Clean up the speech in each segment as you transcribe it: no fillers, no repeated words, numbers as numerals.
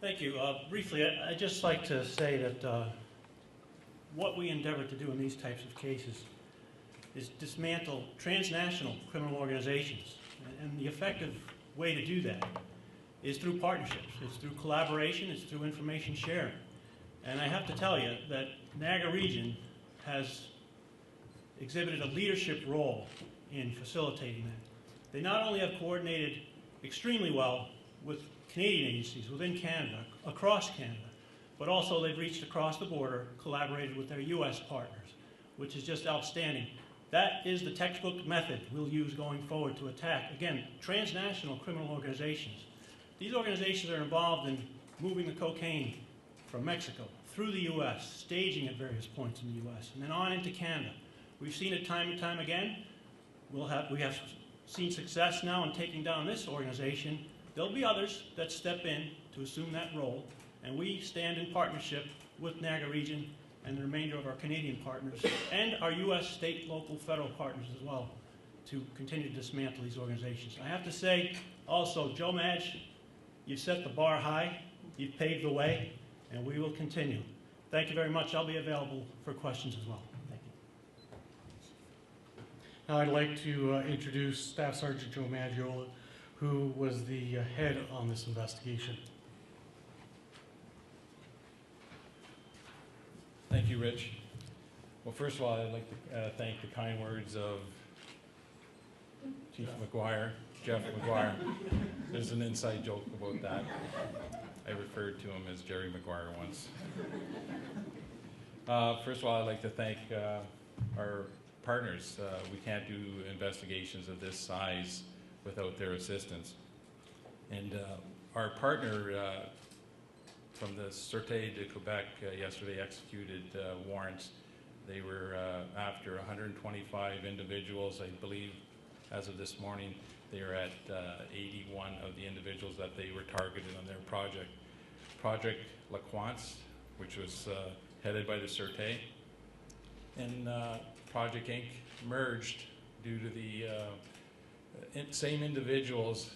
Thank you. Briefly, I'd just like to say that what we endeavor to do in these types of cases is dismantle transnational criminal organizations. And the effective way to do that is through partnerships. It's through collaboration. It's through information sharing. And I have to tell you that Niagara Region has exhibited a leadership role in facilitating that. They not only have coordinated extremely well with Canadian agencies within Canada, across Canada, but also they've reached across the border, collaborated with their U.S. partners, which is just outstanding. That is the textbook method we'll use going forward to attack, again, transnational criminal organizations. These organizations are involved in moving the cocaine from Mexico through the U.S., staging at various points in the U.S., and then on into Canada. We've seen it time and time again. We have seen success now in taking down this organization. There'll be others that step in to assume that role, and we stand in partnership with Niagara Region and the remainder of our Canadian partners and our U.S. state, local, federal partners as well to continue to dismantle these organizations. I have to say also, Joe Madge, you've set the bar high, you've paved the way, and we will continue. Thank you very much. I'll be available for questions as well. Thank you. Now I'd like to introduce Staff Sergeant Joe Maggiola, who was the head on this investigation. Thank you, Rich. Well, first of all, I'd like to thank the kind words of Chief McGuire, Jeff McGuire. There's an inside joke about that. I referred to him as Jerry McGuire once. First of all, I'd like to thank our partners. We can't do investigations of this size without their assistance. And our partner from the Sûreté de Quebec yesterday executed warrants. They were after 125 individuals. I believe as of this morning they are at 81 of the individuals that they were targeted on their project. Project La Quance, which was headed by the Sûreté, and Project Inc. merged due to the same individuals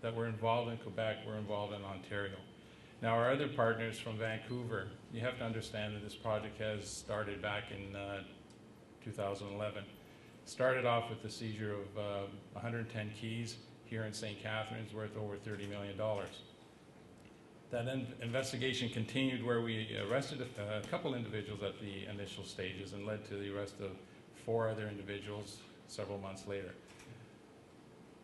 that were involved in Quebec were involved in Ontario. Now, our other partners from Vancouver, you have to understand that this project has started back in 2011. Started off with the seizure of 110 keys here in St. Catharines, worth over $30 million. That investigation continued where we arrested a couple individuals at the initial stages and led to the arrest of 4 other individuals several months later.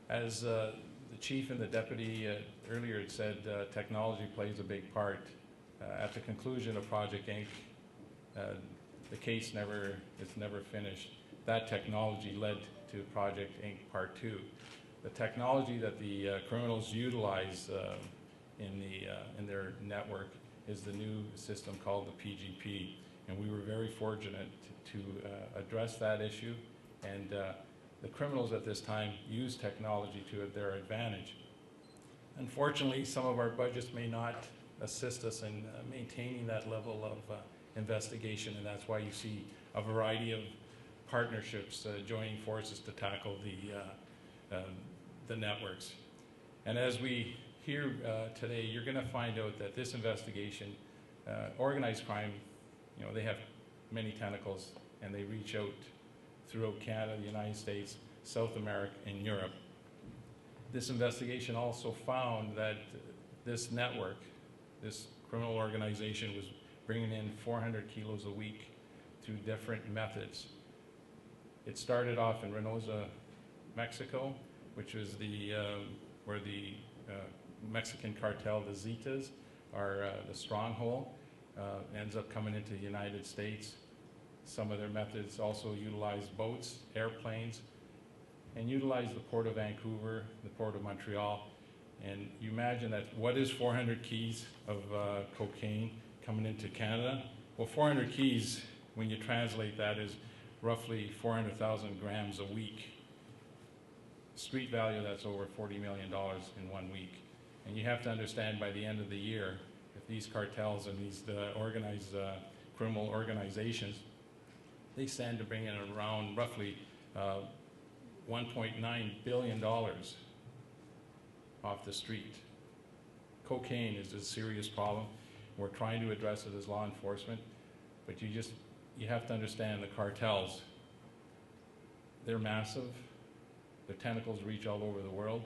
As the chief and the deputy earlier had said, technology plays a big part. At the conclusion of Project Inc., the case is never finished. That technology led to Project Inc. Part 2. The technology that the criminals utilize in their network is the new system called the PGP, and we were very fortunate to address that issue, and the criminals at this time use technology to their advantage. Unfortunately, some of our budgets may not assist us in maintaining that level of investigation, and that's why you see a variety of partnerships joining forces to tackle the networks. And as we hear today, you're going to find out that this investigation, organized crime, they have many tentacles, and they reach out throughout Canada, the United States, South America, and Europe. This investigation also found that this network, this criminal organization, was bringing in 400 kilos a week through different methods. It started off in Reynosa, Mexico, which was where the Mexican cartel, the Zetas, are the stronghold. Ends up coming into the United States. Some of their methods also utilize boats, airplanes, and utilize the Port of Vancouver, the Port of Montreal. And you imagine that what is 400 keys of cocaine coming into Canada? Well, 400 keys, when you translate that, is roughly 400,000 grams a week. Street value, that's over $40 million in 1 week. And you have to understand, by the end of the year, if these cartels and these organized criminal organizations, they stand to bring in around roughly $1.9 billion off the street. cocaine is a serious problem. We're trying to address it as law enforcement, but you have to understand the cartels. They're massive. Their tentacles reach all over the world,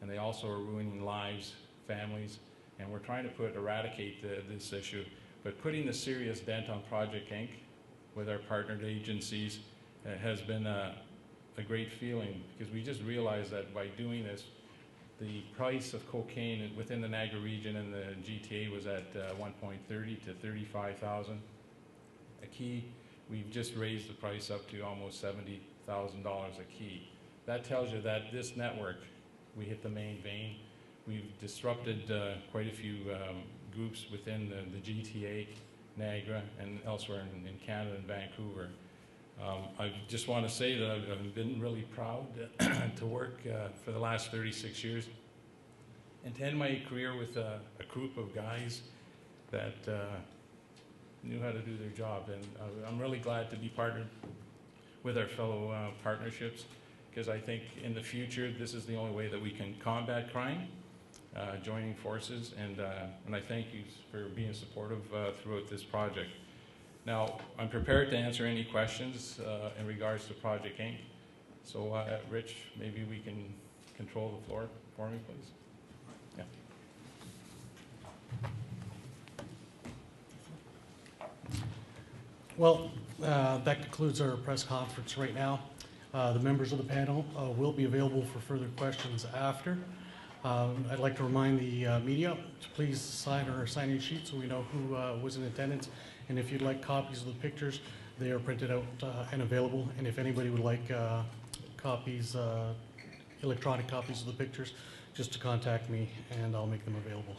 and they also are ruining lives, families, and we're trying to eradicate this issue. But putting the serious dent on Project Inc. with our partnered agencies has been a great feeling, because we just realized that by doing this, the price of cocaine within the Niagara region and the GTA was at $1.30 to $35,000 a key. We've just raised the price up to almost $70,000 a key. That tells you that this network, we hit the main vein. We've disrupted quite a few groups within the GTA, Niagara, and elsewhere in Canada and Vancouver. I just want to say that I've been really proud to work for the last 36 years and to end my career with a group of guys that knew how to do their job. And I'm really glad to be partnered with our fellow partnerships, because I think in the future this is the only way that we can combat crime, joining forces, and I thank you for being supportive throughout this project. Now, I'm prepared to answer any questions in regards to Project Inc. So, Rich, maybe we can control the floor for me, please. Yeah. Well, that concludes our press conference right now. The members of the panel will be available for further questions after. I'd like to remind the media to please sign our sign-in sheet so we know who was in attendance. And if you'd like copies of the pictures, they are printed out and available. And if anybody would like copies, electronic copies of the pictures, just to contact me and I'll make them available.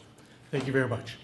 Thank you very much.